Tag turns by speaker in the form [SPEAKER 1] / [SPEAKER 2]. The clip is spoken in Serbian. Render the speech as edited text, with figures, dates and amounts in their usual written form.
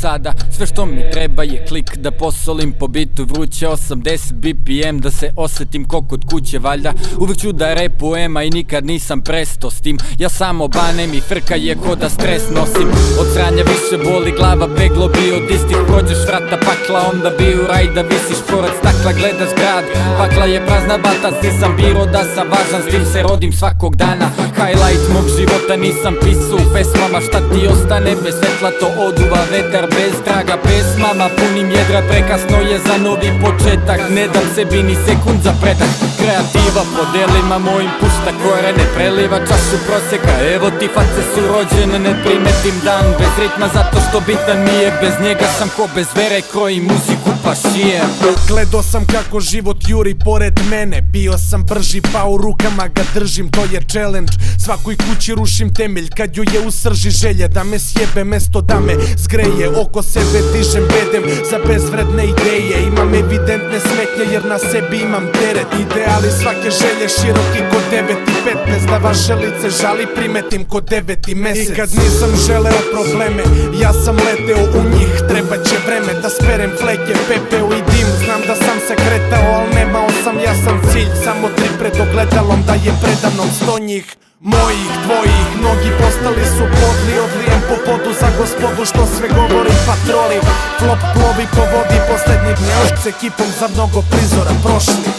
[SPEAKER 1] sada sve što mi treba je klik da posolim po bitu vruće 80 BPM da se osetim ko kod kuće valjda. Uvijek ću da repujem, a i nikad nisam presto s tim. Ja samo banem i frka je ko da stres nosim. Od sranja više boli glava, peglo bi od istih. Prođeš vrata pakla, onda bi u raj da visiš pored stakla, gledaš grad. Pakla je prazna batac, nisam biro da sam važan, s tim se rodim svakog dana. Highlight mog života nisam pisao u pesmama, šta ti ostane bez svetla to oduva vetar bez traga pesmama. Punim jedra, prekasno je za novi početak, ne dam sebi ni sekund za predah. Kreativa po delima mojim pušta korene, preliva čašu proseka. Evo ti face su rođene, ne primetim dan bez ritma zato što bitan mi je. Bez njega sam ko bez vere, krojim muziku pa šijem.
[SPEAKER 2] Gledao sam kako život juri pored mene, bio sam brži pa u rukama ga držim, to je challenge. Svakoj kući rušim temelj kad ju je u srži želje da me sjebe mesto da me zgreje. Oko sebe dižem bedem za bezvredne ideje, imam evidentne smetnje jer na sebi imam teret. Ideali svake želje široki ko 9 i 15, da vaše lice žali primetim ko 9. mesec. I kad nisam želeo probleme, ja sam leteo u njih. Treba će vreme da sperem fleke, pepeo i dim. Znam da sam se kretao, al nemao sam jasan cilj. Samo 3 pred ogledalom da je predamnom 100 njih. Mojih, tvojih, mnogi postali su podli. Odlijem po podu za gospodu što sve govori patroli. Flop plovi po vodi, poslednji dnevš s ekipom za mnogo prizora prošli.